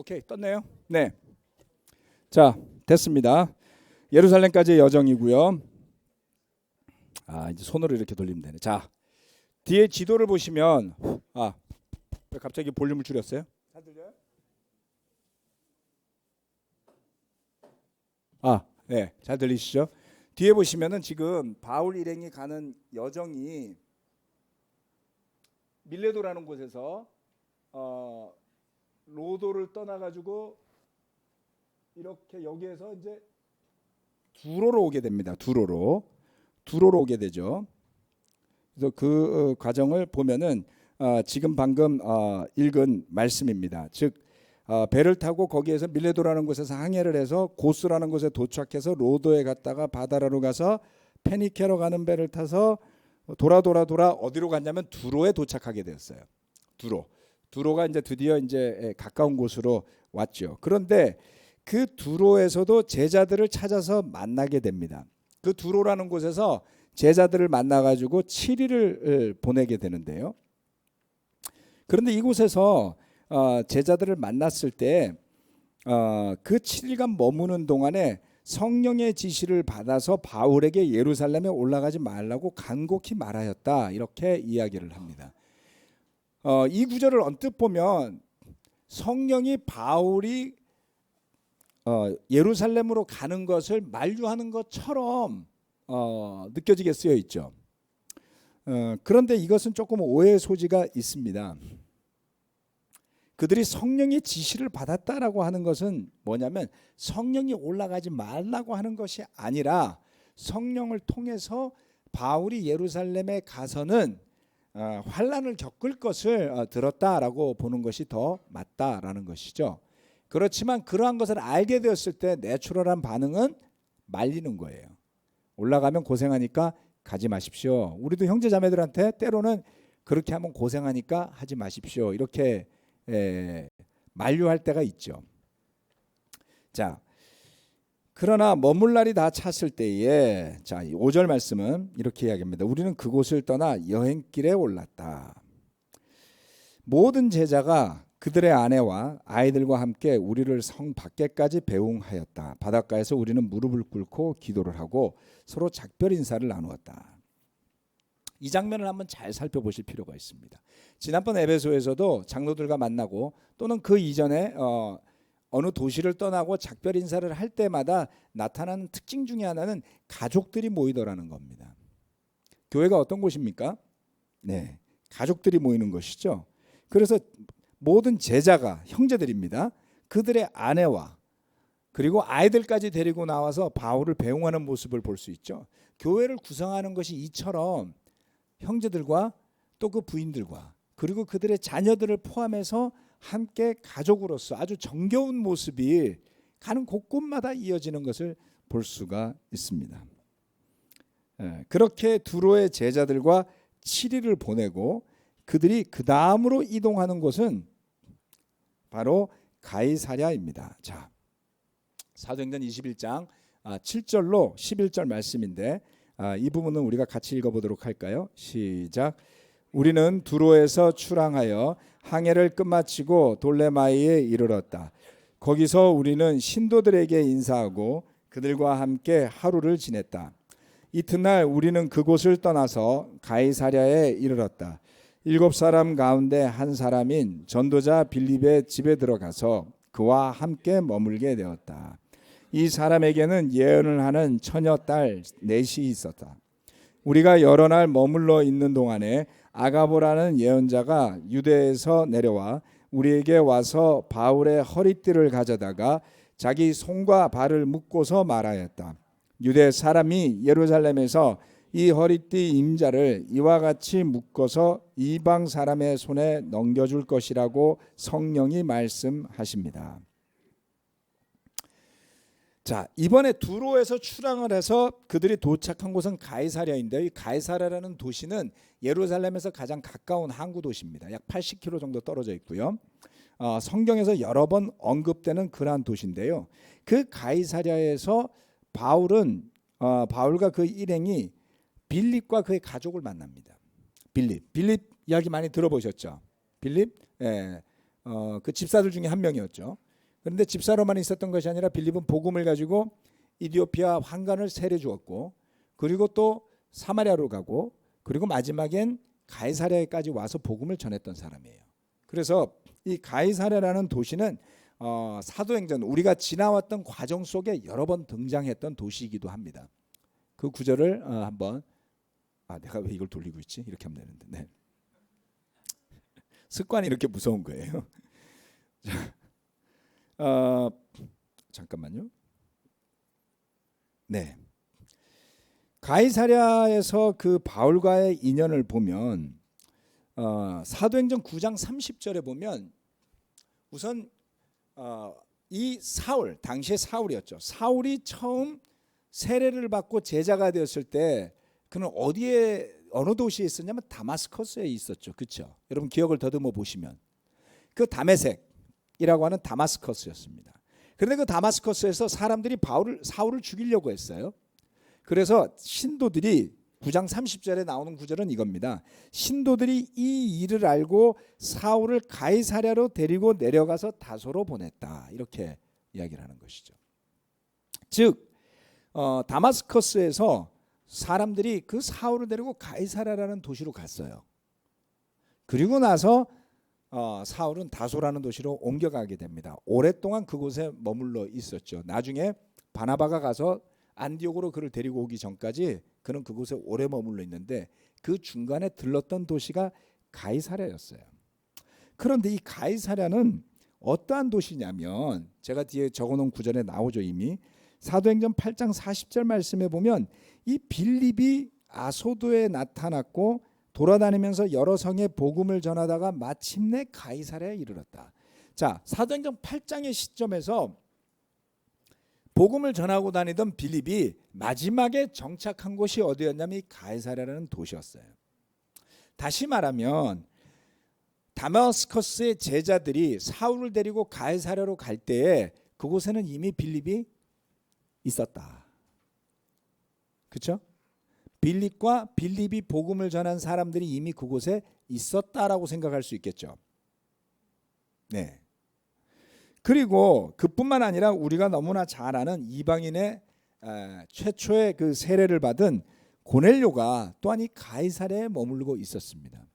오케이, 떴네요. 네. 자, 됐습니다. 예루살렘까지의 여정이고요. 이제 손으로 이렇게 돌리면 되네. 자, 뒤에 지도를 보시면 왜 갑자기 볼륨을 줄였어요? 잘 들려요? 네, 잘 들리시죠? 뒤에 보시면은 지금 바울 일행이 가는 여정이 밀레도라는 곳에서 로도를 떠나가지고 이렇게 여기에서 이제 두로로 오게 됩니다. 두로로 오게 되죠. 그래서 그 과정을 보면은 지금 방금 읽은 말씀입니다. 즉 배를 타고 거기에서 밀레도라는 곳에서 항해를 해서 고스라는 곳에 도착해서 로도에 갔다가 바다라로 가서 페니케로 가는 배를 타서 돌아 어디로 갔냐면 두로에 도착하게 되었어요. 두로가 이제 드디어 이제 가까운 곳으로 왔죠. 그런데 그 두로에서도 제자들을 찾아서 만나게 됩니다. 그 두로라는 곳에서 제자들을 만나가지고 7일을 보내게 되는데요. 그런데 이곳에서 제자들을 만났을 때 그 7일간 머무는 동안에 성령의 지시를 받아서 바울에게 예루살렘에 올라가지 말라고 간곡히 말하였다. 이렇게 이야기를 합니다. 이 구절을 언뜻 보면 성령이 바울이 예루살렘으로 가는 것을 만류하는 것처럼 느껴지게 쓰여 있죠. 그런데 이것은 조금 오해의 소지가 있습니다. 그들이 성령의 지시를 받았다라고 하는 것은 뭐냐면 성령이 올라가지 말라고 하는 것이 아니라 성령을 통해서 바울이 예루살렘에 가서는 환난을 겪을 것을 들었다라고 보는 것이 더 맞다라는 것이죠. 그렇지만 그러한 것을 알게 되었을 때 내추럴한 반응은 말리는 거예요. 올라가면 고생하니까 가지 마십시오. 우리도 형제 자매들한테 때로는 그렇게 하면 고생하니까 하지 마십시오. 이렇게 만류할 때가 있죠. 자, 그러나 머물 날이 다 찼을 때에 5절 말씀은 이렇게 이야기합니다. 우리는 그곳을 떠나 여행길에 올랐다. 모든 제자가 그들의 아내와 아이들과 함께 우리를 성 밖에까지 배웅하였다. 바닷가에서 우리는 무릎을 꿇고 기도를 하고 서로 작별 인사를 나누었다. 이 장면을 한번 잘 살펴보실 필요가 있습니다. 지난번 에베소에서도 장로들과 만나고 또는 그 이전에 어느 도시를 떠나고 작별 인사를 할 때마다 나타나는 특징 중에 하나는 가족들이 모이더라는 겁니다. 교회가 어떤 곳입니까? 네, 가족들이 모이는 것이죠. 그래서 모든 제자가 형제들입니다. 그들의 아내와 그리고 아이들까지 데리고 나와서 바울을 배웅하는 모습을 볼 수 있죠. 교회를 구성하는 것이 이처럼 형제들과 또 그 부인들과 그리고 그들의 자녀들을 포함해서 함께 가족으로서 아주 정겨운 모습이 가는 곳곳마다 이어지는 것을 볼 수가 있습니다. 그렇게 두로의 제자들과 7일을 보내고 그들이 그 다음으로 이동하는 곳은 바로 가이사랴입니다. 자, 사도행전 21장 7절로 11절 말씀인데 이 부분은 우리가 같이 읽어보도록 할까요? 시작. 우리는 두로에서 출항하여 항해를 끝마치고 돌레마이에 이르렀다. 거기서 우리는 신도들에게 인사하고 그들과 함께 하루를 지냈다. 이튿날 우리는 그곳을 떠나서 가이사랴에 이르렀다. 7사람 가운데 한 사람인 전도자 빌립의 집에 들어가서 그와 함께 머물게 되었다. 이 사람에게는 예언을 하는 처녀 딸 넷이 있었다. 우리가 여러 날 머물러 있는 동안에 아가보라는 예언자가 유대에서 내려와 우리에게 와서 바울의 허리띠를 가져다가 자기 손과 발을 묶고서 말하였다. 유대 사람이 예루살렘에서 이 허리띠 임자를 이와 같이 묶어서 이방 사람의 손에 넘겨줄 것이라고 성령이 말씀하십니다. 자, 이번에 두로에서 출항을 해서 그들이 도착한 곳은 가이사랴인데요. 이 가이사랴라는 도시는 예루살렘에서 가장 가까운 항구 도시입니다. 약 80km 정도 떨어져 있고요. 성경에서 여러 번 언급되는 그러한 도시인데요. 그 가이사랴에서 바울과 그 일행이 빌립과 그의 가족을 만납니다. 빌립 이야기 많이 들어보셨죠? 빌립, 그 집사들 중에 한 명이었죠. 그런데 집사로만 있었던 것이 아니라 빌립은 복음을 가지고 이디오피아 황관을 세례 주었고, 그리고 또 사마리아로 가고, 그리고 마지막엔 가이사랴에까지 와서 복음을 전했던 사람이에요. 그래서 이 가이사랴라는 도시는 사도행전 우리가 지나왔던 과정 속에 여러 번 등장했던 도시이기도 합니다. 그 구절을 한번 내가 왜 이걸 돌리고 있지? 이렇게 하면 되는데. 네. 습관이 이렇게 무서운 거예요. 잠깐만요. 네. 가이사랴에서 그 바울과의 인연을 보면 사도행전 9장 30절에 보면 우선 이 사울, 당시에 사울이었죠. 사울이 처음 세례를 받고 제자가 되었을 때 그는 어느 도시에 있었냐면 다마스커스에 있었죠. 그렇죠? 여러분 기억을 더듬어 보시면 그 다메섹이라고 하는 다마스커스였습니다. 그런데 그 다마스커스에서 사람들이 사울을 죽이려고 했어요. 그래서 신도들이 9장 30절에 나오는 구절은 이겁니다. 신도들이 이 일을 알고 사울을 가이사랴로 데리고 내려가서 다소로 보냈다. 이렇게 이야기를 하는 것이죠. 즉 다마스커스에서 사람들이 그 사울을 데리고 가이사랴라는 도시로 갔어요. 그리고 나서 사울은 다소라는 도시로 옮겨가게 됩니다. 오랫동안 그곳에 머물러 있었죠. 나중에 바나바가 가서 안디옥으로 그를 데리고 오기 전까지 그는 그곳에 오래 머물러 있는데 그 중간에 들렀던 도시가 가이사랴였어요. 그런데 이 가이사랴는 어떠한 도시냐면 제가 뒤에 적어놓은 구절에 나오죠. 이미 사도행전 8장 40절 말씀에 보면 이 빌립이 아소도에 나타났고 돌아다니면서 여러 성에 복음을 전하다가 마침내 가이사랴에 이르렀다. 자, 사도행전 8장의 시점에서 복음을 전하고 다니던 빌립이 마지막에 정착한 곳이 어디였냐면 이 가이사랴라는 도시였어요. 다시 말하면 다마스커스의 제자들이 사울을 데리고 가이사랴로 갈 때에 그곳에는 이미 빌립이 있었다. 그렇죠? 빌립이 복음을 전한 사람들이 이미 그곳에 있었다라고 생각할 수 있겠죠. 네. 그리고 그뿐만 아니라 우리가 너무나 잘 아는 이방인의 최초의 그 세례를 받은 고넬료가 또한 이 가이사랴에 머물고 있었습니다.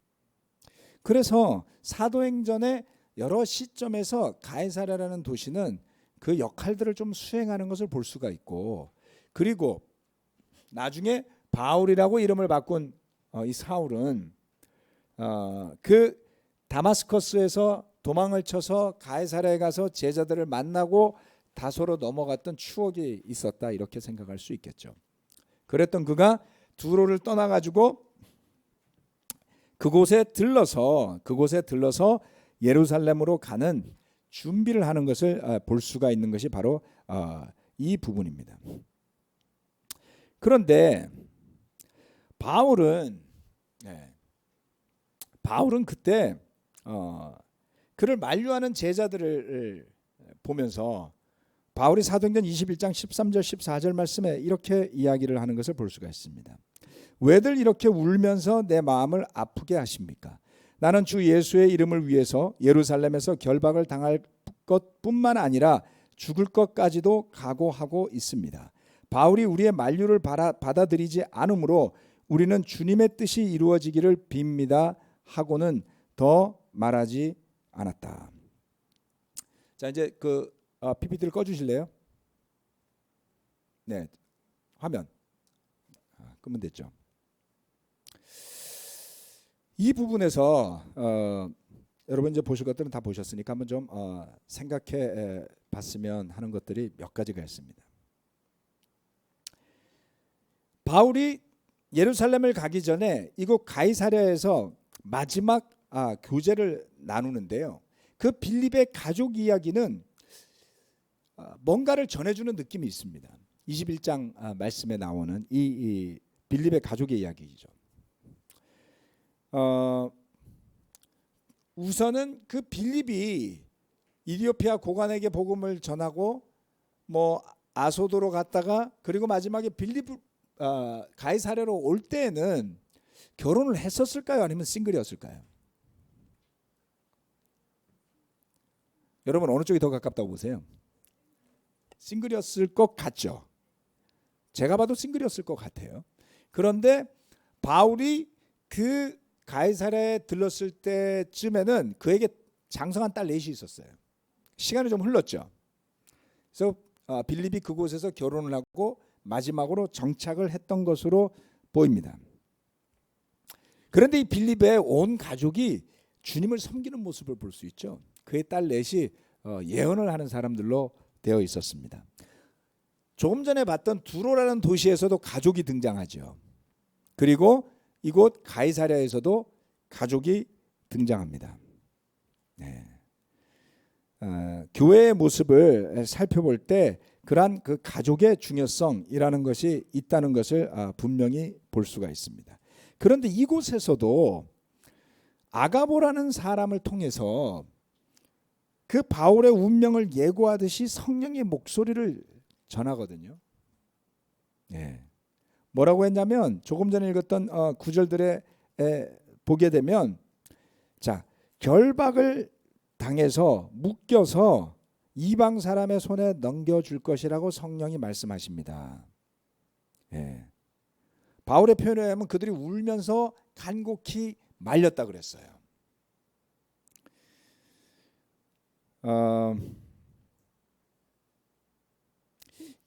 그래서 사도행전의 여러 시점에서 가이사랴라는 도시는 그 역할들을 좀 수행하는 것을 볼 수가 있고, 그리고 나중에 바울이라고 이름을 바꾼 이 사울은 그 다마스커스에서 도망을 쳐서 가이사랴에 가서 제자들을 만나고 다소로 넘어갔던 추억이 있었다, 이렇게 생각할 수 있겠죠. 그랬던 그가 두로를 떠나가지고 그곳에 들러서 예루살렘으로 가는 준비를 하는 것을 볼 수가 있는 것이 바로 이 부분입니다. 그런데 바울은 그때 그를 만류하는 제자들을 보면서 바울이 사도행전 21장 13절 14절 말씀에 이렇게 이야기를 하는 것을 볼 수가 있습니다. 왜들 이렇게 울면서 내 마음을 아프게 하십니까? 나는 주 예수의 이름을 위해서 예루살렘에서 결박을 당할 것뿐만 아니라 죽을 것까지도 각오하고 있습니다. 바울이 우리의 만류를 받아들이지 않으므로 우리는 주님의 뜻이 이루어지기를 빕니다 하고는 더 말하지 않았다. 자, 이제 그 PPT를 꺼주실래요? 네, 화면 끄면 됐죠. 이 부분에서 여러분 이제 보실 것들은 다 보셨으니까 한번 좀 생각해 봤으면 하는 것들이 몇 가지가 있습니다. 바울이 예루살렘을 가기 전에 이곳 가이사랴에서 마지막 교제를 나누는데요. 그 빌립의 가족 이야기는 뭔가를 전해주는 느낌이 있습니다. 21장 말씀에 나오는 이 빌립의 가족의 이야기죠. 우선은 그 빌립이 이디오피아 고관에게 복음을 전하고 뭐 아소도로 갔다가 그리고 마지막에 가이사랴로 올 때에는 결혼을 했었을까요? 아니면 싱글이었을까요? 여러분 어느 쪽이 더 가깝다고 보세요? 싱글이었을 것 같죠. 제가 봐도 싱글이었을 것 같아요. 그런데 바울이 그 가이사랴에 들렀을 때쯤에는 그에게 장성한 딸 넷이 있었어요. 시간이 좀 흘렀죠. 그래서 빌립이 그곳에서 결혼을 하고 마지막으로 정착을 했던 것으로 보입니다. 그런데 이 빌립의 온 가족이 주님을 섬기는 모습을 볼 수 있죠. 그의 딸 넷이 예언을 하는 사람들로 되어 있었습니다. 조금 전에 봤던 두로라는 도시에서도 가족이 등장하죠. 그리고 이곳 가이사랴에서도 가족이 등장합니다. 네. 교회의 모습을 살펴볼 때 그러한 그 가족의 중요성이라는 것이 있다는 것을 분명히 볼 수가 있습니다. 그런데 이곳에서도 아가보라는 사람을 통해서 그 바울의 운명을 예고하듯이 성령의 목소리를 전하거든요. 네. 뭐라고 했냐면 조금 전에 읽었던 구절들에 보게 되면 자, 결박을 당해서 묶여서 이방 사람의 손에 넘겨줄 것이라고 성령이 말씀하십니다. 예. 바울의 표현에 의하면 그들이 울면서 간곡히 말렸다 그랬어요.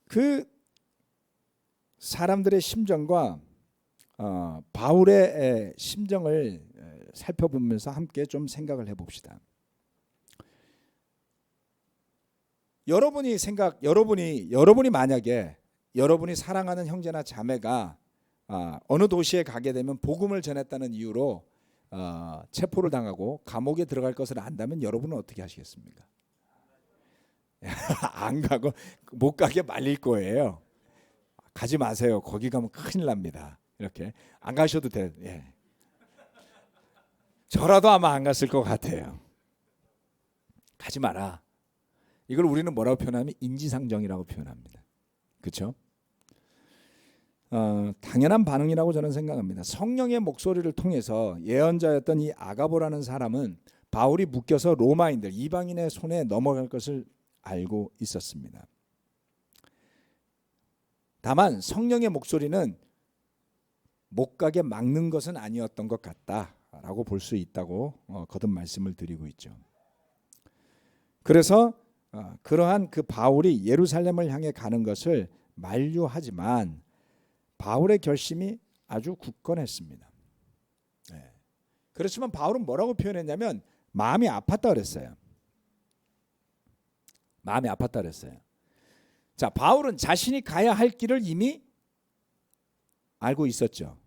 그 사람들의 심정과 바울의 심정을 살펴보면서 함께 좀 생각을 해봅시다. 여러분이 만약에 여러분이 사랑하는 형제나 자매가 어느 도시에 가게 되면 복음을 전했다는 이유로 체포를 당하고 감옥에 들어갈 것을 안다면 여러분은 어떻게 하시겠습니까? 안 가고 못 가게 말릴 거예요. 가지 마세요. 거기 가면 큰일 납니다. 이렇게 안 가셔도 돼. 예. 저라도 아마 안 갔을 것 같아요. 가지 마라. 이걸 우리는 뭐라고 표현하면 인지상정이라고 표현합니다. 그렇죠? 당연한 반응이라고 저는 생각합니다. 성령의 목소리를 통해서 예언자였던 이 아가보라는 사람은 바울이 묶여서 로마인들, 이방인의 손에 넘어갈 것을 알고 있었습니다. 다만 성령의 목소리는 못 가게 막는 것은 아니었던 것 같다라고 볼 수 있다고 거듭 말씀을 드리고 있죠. 그래서 그러한 그 바울이 예루살렘을 향해 가는 것을 만류하지만 바울의 결심이 아주 굳건했습니다. 네. 그렇지만 바울은 뭐라고 표현했냐면 마음이 아팠다 그랬어요. 마음이 아팠다 그랬어요. 자, 바울은 자신이 가야 할 길을 이미 알고 있었죠.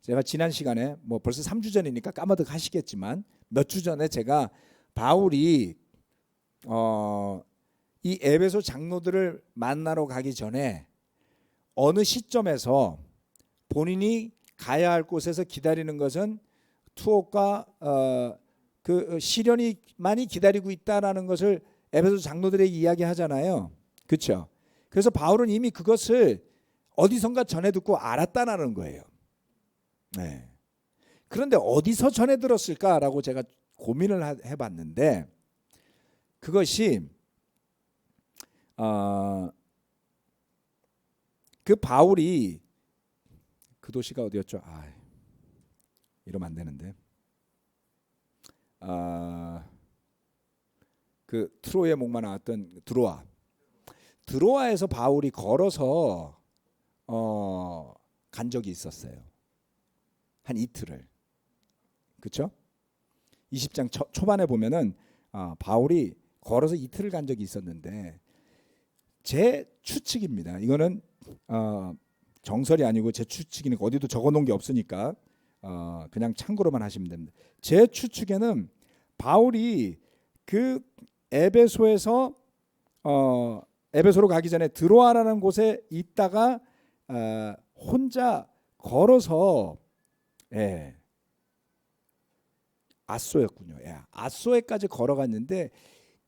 제가 지난 시간에 벌써 3주 전이니까 까마득 하시겠지만 몇 주 전에 제가 바울이 이 에베소 장로들을 만나러 가기 전에 어느 시점에서 본인이 가야 할 곳에서 기다리는 것은 투옥과 그 시련이만이 기다리고 있다라는 것을 에베소 장로들에게 이야기하잖아요. 그렇죠? 그래서 바울은 이미 그것을 어디선가 전해 듣고 알았다라는 거예요. 네. 그런데 어디서 전해 들었을까라고 제가 고민을 해봤는데 그것이 그 바울이 그 도시가 어디였죠? 이러면 안 되는데. 그 트로이의 목마 나왔던 드로아에서 바울이 걸어서 간 적이 있었어요. 한 이틀을. 그렇죠? 20장 초반에 보면은 바울이 걸어서 이틀을 간 적이 있었는데 제 추측입니다. 이거는 정설이 아니고 제 추측이니까 어디도 적어놓은 게 없으니까 그냥 참고로만 하시면 됩니다. 제 추측에는 바울이 그 에베소에서 에베소로 가기 전에 드로아라는 곳에 있다가 혼자 걸어서 아소였군요. 아소에까지 걸어갔는데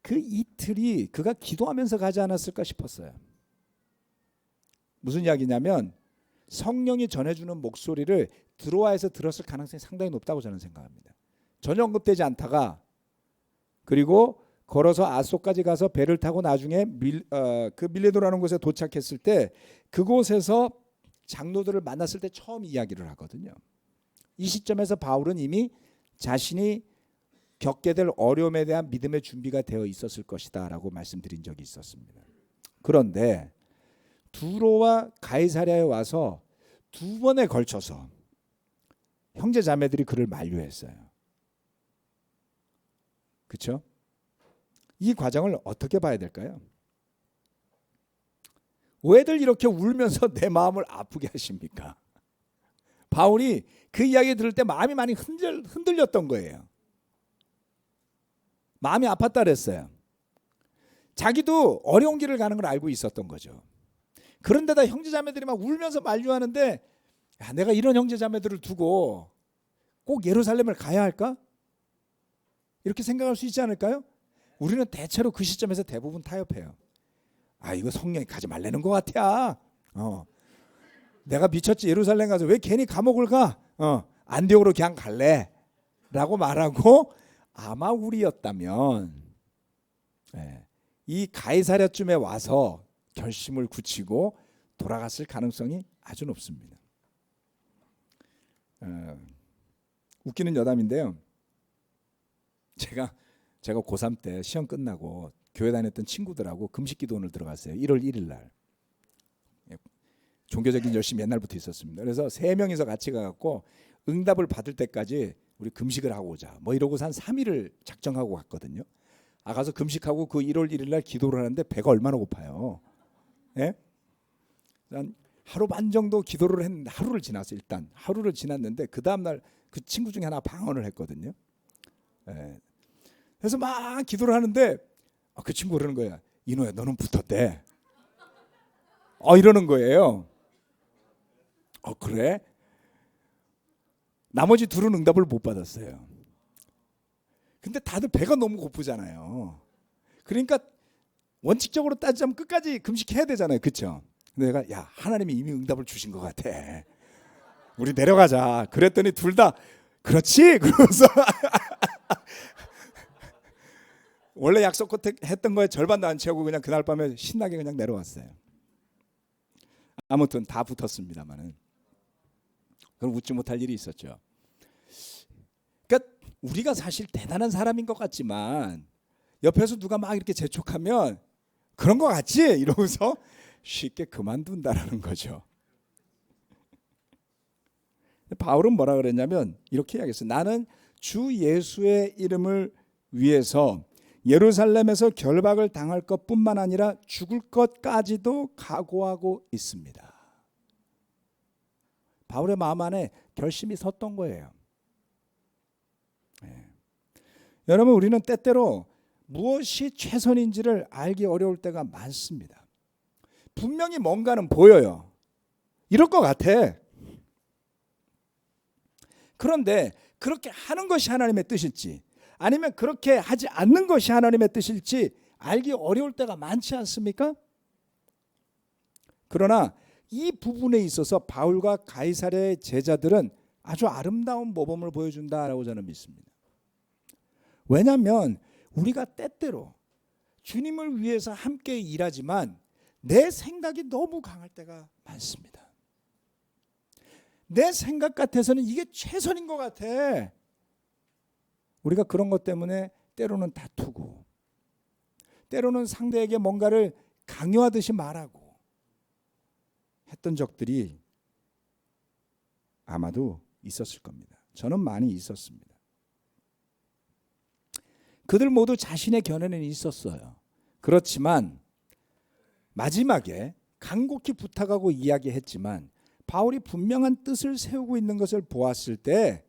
그 이틀이 그가 기도하면서 가지 않았을까 싶었어요. 무슨 이야기냐면 성령이 전해주는 목소리를 드로아에서 들었을 가능성이 상당히 높다고 저는 생각합니다. 전혀 언급되지 않다가 그리고 걸어서 아소까지 가서 배를 타고 나중에 그 밀레도라는 곳에 도착했을 때 그곳에서 장로들을 만났을 때 처음 이야기를 하거든요. 이 시점에서 바울은 이미 자신이 겪게 될 어려움에 대한 믿음의 준비가 되어 있었을 것이다 라고 말씀드린 적이 있었습니다. 그런데 두로와 가이사랴에 와서 두 번에 걸쳐서 형제 자매들이 그를 만류했어요. 그렇죠? 이 과정을 어떻게 봐야 될까요? 왜들 이렇게 울면서 내 마음을 아프게 하십니까? 바울이 그 이야기 들을 때 마음이 많이 흔들렸던 거예요. 마음이 아팠다 그랬어요. 자기도 어려운 길을 가는 걸 알고 있었던 거죠. 그런데다 형제자매들이 막 울면서 만류하는데 야, 내가 이런 형제자매들을 두고 꼭 예루살렘을 가야 할까? 이렇게 생각할 수 있지 않을까요? 우리는 대체로 그 시점에서 대부분 타협해요. 아, 이거 성령이 가지 말라는 것 같아. 내가 미쳤지. 예루살렘 가서 왜 괜히 감옥을 가? 안디옥으로 그냥 갈래 라고 말하고, 아마 우리였다면 이 가이사랴쯤에 와서 결심을 굳히고 돌아갔을 가능성이 아주 높습니다. 웃기는 여담인데요. 제가 고3 때 시험 끝나고 교회 다녔던 친구들하고 금식기도원을 들어갔어요. 1월 1일 날. 종교적인 열심이 옛날부터 있었습니다. 그래서 3명이서 같이 가갖고 응답을 받을 때까지 우리 금식을 하고 오자. 뭐 이러고서 한 3일을 작정하고 갔거든요. 가서 금식하고 그 1월 1일 날 기도를 하는데 배가 얼마나 고파요. 예? 한 하루 반 정도 기도를 했는데 하루를 지났어요. 일단 하루를 지났는데 그 다음 날 그 친구 중에 하나 방언을 했거든요. 예. 그래서 막 기도를 하는데 그 친구가 그러는 거야. 이노야, 너는 붙었대. 이러는 거예요. 그래? 나머지 둘은 응답을 못 받았어요. 근데 다들 배가 너무 고프잖아요. 그러니까 원칙적으로 따지자면 끝까지 금식해야 되잖아요. 그렇죠? 근데 내가 야, 하나님이 이미 응답을 주신 것 같아. 우리 내려가자. 그랬더니 둘 다 그렇지? 그러면서 원래 약속했던 거에 절반도 안 채우고 그냥 그날 밤에 신나게 그냥 내려왔어요. 아무튼 다 붙었습니다만은 그럼 웃지 못할 일이 있었죠. 그러니까 우리가 사실 대단한 사람인 것 같지만 옆에서 누가 막 이렇게 재촉하면 그런 것 같지? 이러면서 쉽게 그만둔다라는 거죠. 바울은 뭐라 그랬냐면 이렇게 이야기했어요. 나는 주 예수의 이름을 위해서 예루살렘에서 결박을 당할 것뿐만 아니라 죽을 것까지도 각오하고 있습니다. 바울의 마음 안에 결심이 섰던 거예요. 여러분, 우리는 때때로 무엇이 최선인지를 알기 어려울 때가 많습니다. 분명히 뭔가는 보여요. 이럴 것 같아. 그런데 그렇게 하는 것이 하나님의 뜻일지 아니면 그렇게 하지 않는 것이 하나님의 뜻일지 알기 어려울 때가 많지 않습니까? 그러나 이 부분에 있어서 바울과 가이사랴의 제자들은 아주 아름다운 모범을 보여준다라고 저는 믿습니다. 왜냐하면 우리가 때때로 주님을 위해서 함께 일하지만 내 생각이 너무 강할 때가 많습니다. 내 생각 같아서는 이게 최선인 것 같아. 우리가 그런 것 때문에 때로는 다투고 때로는 상대에게 뭔가를 강요하듯이 말하고 했던 적들이 아마도 있었을 겁니다. 저는 많이 있었습니다. 그들 모두 자신의 견해는 있었어요. 그렇지만 마지막에 간곡히 부탁하고 이야기했지만 바울이 분명한 뜻을 세우고 있는 것을 보았을 때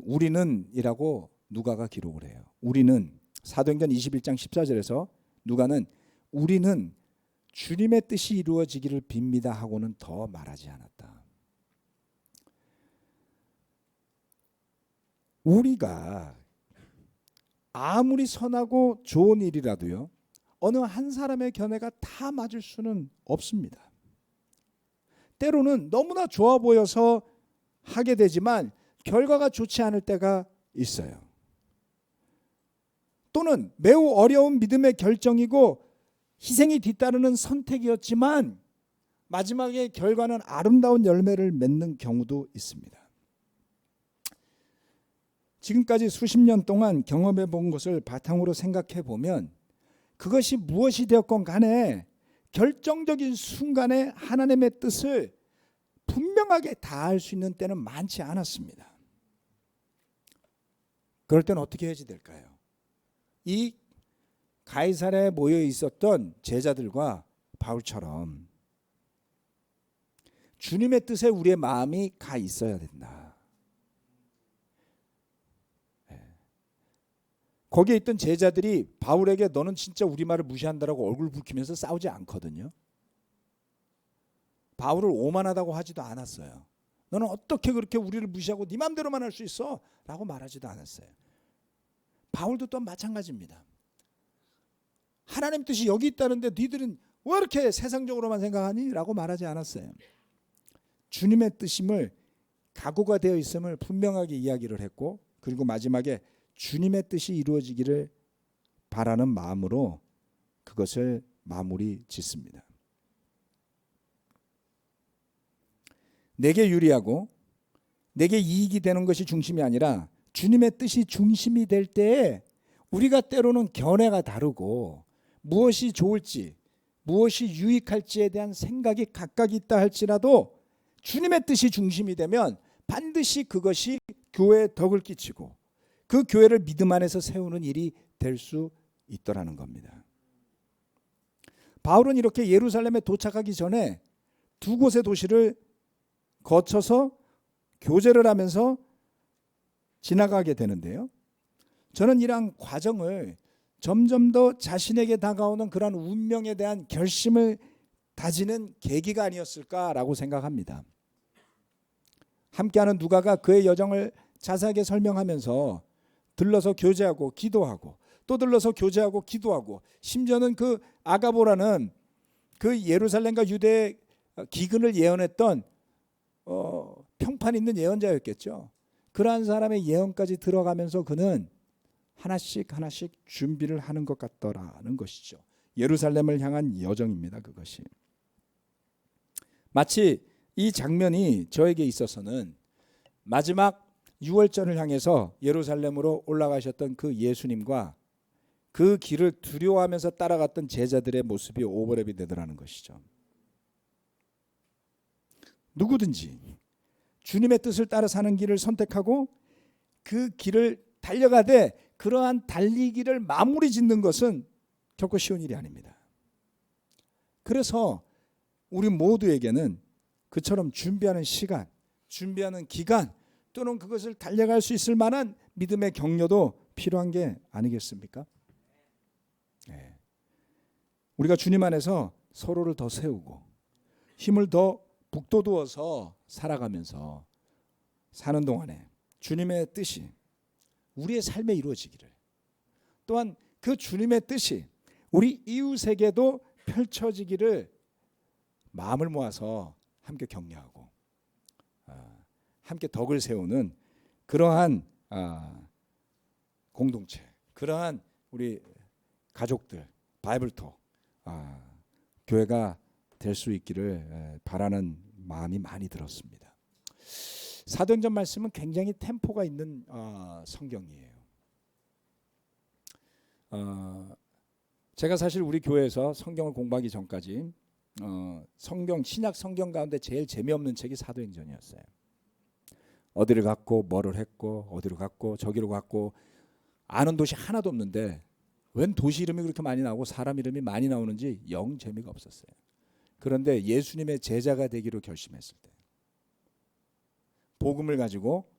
우리는 이라고 누가가 기록을 해요. 우리는 사도행전 21장 14절에서 누가는 우리는 주님의 뜻이 이루어지기를 빕니다 하고는 더 말하지 않았다. 우리가 아무리 선하고 좋은 일이라도요, 어느 한 사람의 견해가 다 맞을 수는 없습니다. 때로는 너무나 좋아 보여서 하게 되지만 결과가 좋지 않을 때가 있어요. 또는 매우 어려운 믿음의 결정이고 희생이 뒤따르는 선택이었지만 마지막에 결과는 아름다운 열매를 맺는 경우도 있습니다. 지금까지 수십 년 동안 경험해 본 것을 바탕으로 생각해 보면 그것이 무엇이 되었건 간에 결정적인 순간에 하나님의 뜻을 분명하게 다할 수 있는 때는 많지 않았습니다. 그럴 때는 어떻게 해야지 될까요? 이 가이사랴에 모여 있었던 제자들과 바울처럼 주님의 뜻에 우리의 마음이 가 있어야 된다. 거기에 있던 제자들이 바울에게 너는 진짜 우리 말을 무시한다라고 얼굴 붉히면서 싸우지 않거든요. 바울을 오만하다고 하지도 않았어요. 너는 어떻게 그렇게 우리를 무시하고 네 마음대로만 할 수 있어? 라고 말하지도 않았어요. 바울도 또한 마찬가지입니다. 하나님 뜻이 여기 있다는데 너희들은 왜 이렇게 세상적으로만 생각하니? 라고 말하지 않았어요. 주님의 뜻임을 각오가 되어 있음을 분명하게 이야기를 했고, 그리고 마지막에 주님의 뜻이 이루어지기를 바라는 마음으로 그것을 마무리 짓습니다. 내게 유리하고 내게 이익이 되는 것이 중심이 아니라 주님의 뜻이 중심이 될 때에 우리가 때로는 견해가 다르고 무엇이 좋을지 무엇이 유익할지에 대한 생각이 각각 있다 할지라도 주님의 뜻이 중심이 되면 반드시 그것이 교회에 덕을 끼치고 그 교회를 믿음 안에서 세우는 일이 될 수 있더라는 겁니다. 바울은 이렇게 예루살렘에 도착하기 전에 두 곳의 도시를 거쳐서 교제를 하면서 지나가게 되는데요. 저는 이러한 과정을 점점 더 자신에게 다가오는 그런 운명에 대한 결심을 다지는 계기가 아니었을까라고 생각합니다. 함께하는 누가가 그의 여정을 자세하게 설명하면서 들러서 교제하고 기도하고 또 들러서 교제하고 기도하고 심지어는 그 아가보라는 그 예루살렘과 유대의 기근을 예언했던 평판 있는 예언자였겠죠. 그러한 사람의 예언까지 들어가면서 그는 하나씩 준비를 하는 것 같더라는 것이죠. 예루살렘을 향한 여정입니다. 그것이 마치 이 장면이 저에게 있어서는 마지막 유월절을 향해서 예루살렘으로 올라가셨던 그 예수님과 그 길을 두려워하면서 따라갔던 제자들의 모습이 오버랩이 되더라는 것이죠. 누구든지 주님의 뜻을 따라 사는 길을 선택하고 그 길을 달려가되 그러한 달리기를 마무리 짓는 것은 결코 쉬운 일이 아닙니다. 그래서 우리 모두에게는 그처럼 준비하는 시간, 준비하는 기간 또는 그것을 달려갈 수 있을 만한 믿음의 격려도 필요한 게 아니겠습니까? 네. 우리가 주님 안에서 서로를 더 세우고 힘을 더 북돋우어서 살아가면서 사는 동안에 주님의 뜻이 우리의 삶에 이루어지기를, 또한 그 주님의 뜻이 우리 이웃에게도 펼쳐지기를 마음을 모아서 함께 격려하고 함께 덕을 세우는 그러한 공동체, 그러한 우리 가족들, 바이블톡 교회가 될 수 있기를 바라는 마음이 많이 들었습니다. 사도행전 말씀은 굉장히 템포가 있는 성경이에요. 제가 사실 우리 교회에서 성경을 공부하기 전까지 신약 성경 가운데 제일 재미없는 책이 사도행전이었어요. 어디를 갔고 뭐를 했고 어디로 갔고 저기로 갔고 아는 도시 하나도 없는데 웬 도시 이름이 그렇게 많이 나오고 사람 이름이 많이 나오는지 영 재미가 없었어요. 그런데 예수님의 제자가 되기로 결심했을 때, 복음을 가지고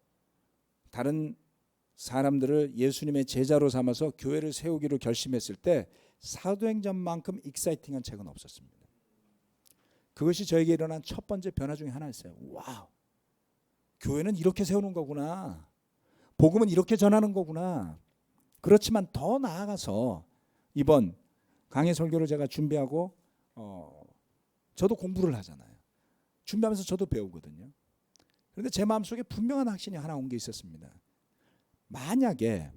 다른 사람들을 예수님의 제자로 삼아서 교회를 세우기로 결심했을 때 사도행전만큼 익사이팅한 책은 없었습니다. 그것이 저에게 일어난 첫 번째 변화 중에 하나였어요. 와우, 교회는 이렇게 세우는 거구나, 복음은 이렇게 전하는 거구나. 그렇지만 더 나아가서 이번 강해 설교를 제가 준비하고 저도 공부를 하잖아요. 준비하면서 저도 배우거든요. 그런데 제 마음속에 분명한 확신이 하나 온 게 있었습니다. 만약에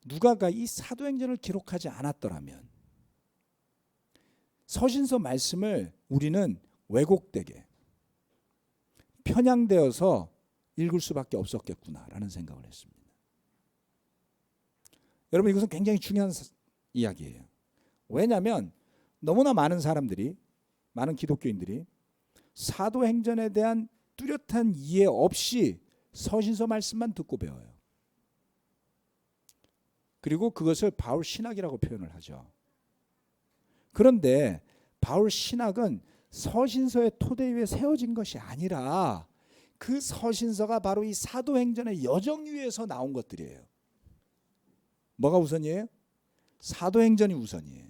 누가가 이 사도행전을 기록하지 않았더라면 서신서 말씀을 우리는 왜곡되게 편향되어서 읽을 수밖에 없었겠구나라는 생각을 했습니다. 여러분, 이것은 굉장히 중요한 이야기예요. 왜냐하면 너무나 많은 사람들이, 많은 기독교인들이 사도행전에 대한 뚜렷한 이해 없이 서신서 말씀만 듣고 배워요. 그리고 그것을 바울 신학이라고 표현을 하죠. 그런데 바울 신학은 서신서의 토대 위에 세워진 것이 아니라 그 서신서가 바로 이 사도행전의 여정 위에서 나온 것들이에요. 뭐가 우선이에요? 사도행전이 우선이에요.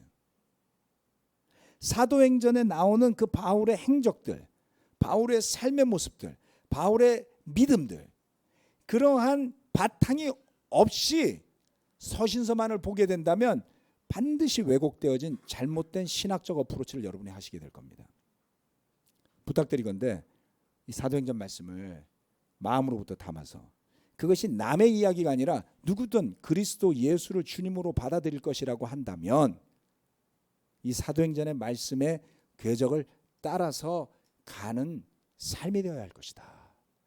사도행전에 나오는 그 바울의 행적들, 바울의 삶의 모습들, 바울의 믿음들, 그러한 바탕이 없이 서신서만을 보게 된다면 반드시 왜곡되어진 잘못된 신학적 어프로치를 여러분이 하시게 될 겁니다. 부탁드리건대 이 사도행전 말씀을 마음으로부터 담아서, 그것이 남의 이야기가 아니라 누구든 그리스도 예수를 주님으로 받아들일 것이라고 한다면 이 사도행전의 말씀의 궤적을 따라서 가는 삶이 되어야 할 것이다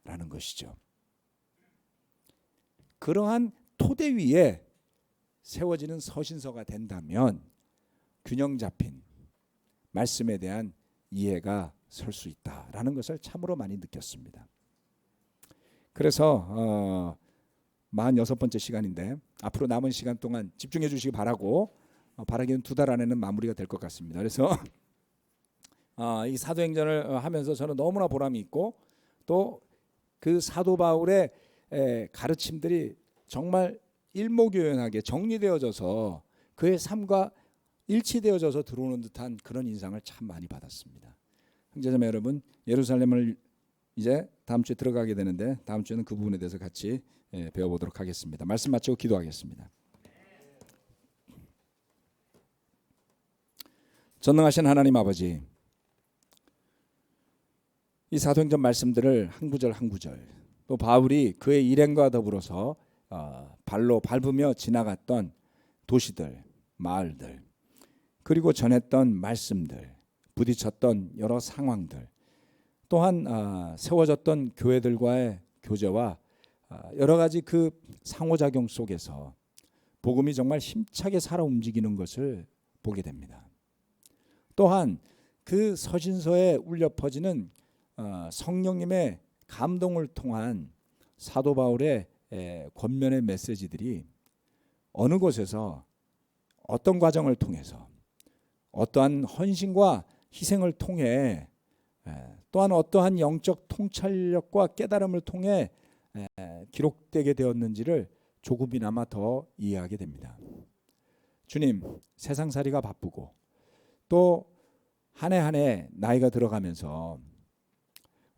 라는 것이죠. 그러한 토대 위에 세워지는 서신서가 된다면 균형 잡힌 말씀에 대한 이해가 설 수 있다라는 것을 참으로 많이 느꼈습니다. 그래서 46번째 시간인데 앞으로 남은 시간 동안 집중해 주시기 바라고, 바라기는 2달 안에는 마무리가 될 것 같습니다. 그래서 이 사도행전을 하면서 저는 너무나 보람이 있고, 또 그 사도 바울의 가르침들이 정말 일목요연하게 정리되어져서 그의 삶과 일치되어져서 들어오는 듯한 그런 인상을 참 많이 받았습니다. 형제자매 여러분, 예루살렘을 이제 다음 주에 들어가게 되는데 다음 주에는 그 부분에 대해서 같이 배워보도록 하겠습니다. 말씀 마치고 기도하겠습니다. 전능하신 하나님 아버지, 이 사도행전 말씀들을 한 구절 한 구절, 또 바울이 그의 일행과 더불어서 발로 밟으며 지나갔던 도시들, 마을들, 그리고 전했던 말씀들, 부딪혔던 여러 상황들, 또한 세워졌던 교회들과의 교제와 여러 가지 그 상호작용 속에서 복음이 정말 힘차게 살아 움직이는 것을 보게 됩니다. 또한 그 서신서에 울려 퍼지는 성령님의 감동을 통한 사도 바울의 권면의 메시지들이 어느 곳에서 어떤 과정을 통해서 어떠한 헌신과 희생을 통해, 또한 어떠한 영적 통찰력과 깨달음을 통해 기록되게 되었는지를 조금이나마 더 이해하게 됩니다. 주님, 세상살이가 바쁘고 또 한 해 한 해 나이가 들어가면서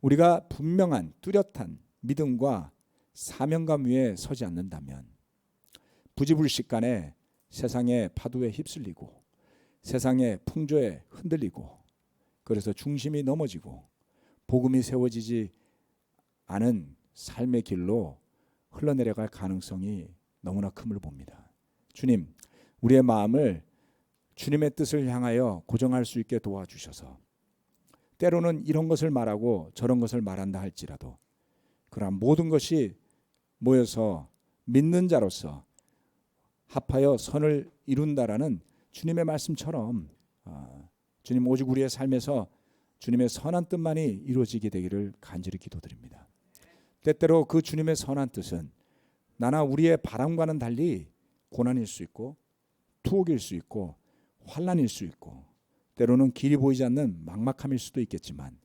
우리가 분명한 뚜렷한 믿음과 사명감 위에 서지 않는다면 부지불식간에 세상의 파도에 휩쓸리고 세상의 풍조에 흔들리고, 그래서 중심이 넘어지고 복음이 세워지지 않은 삶의 길로 흘러내려갈 가능성이 너무나 큼을 봅니다. 주님, 우리의 마음을 주님의 뜻을 향하여 고정할 수 있게 도와주셔서, 때로는 이런 것을 말하고 저런 것을 말한다 할지라도 그러한 모든 것이 모여서 믿는 자로서 합하여 선을 이룬다라는 주님의 말씀처럼 주님, 오직 우리의 삶에서 주님의 선한 뜻만이 이루어지게 되기를 간절히 기도드립니다. 때때로 그 주님의 선한 뜻은 나나 우리의 바람과는 달리 고난일 수 있고 투옥일 수 있고 환난일 수 있고 때로는 길이 보이지 않는 막막함일 수도 있겠지만,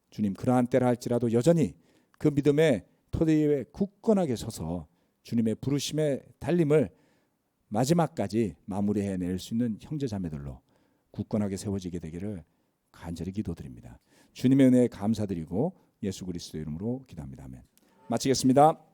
주님, 그러한 때라 할지라도 여전히 그 믿음의 토대 위에 굳건하게 서서 주님의 부르심의 달림을 마지막까지 마무리해낼 수 있는 형제자매들로 굳건하게 세워지게 되기를 간절히 기도드립니다. 주님의 은혜에 감사드리고 예수 그리스도의 이름으로 기도합니다. 아멘. 마치겠습니다.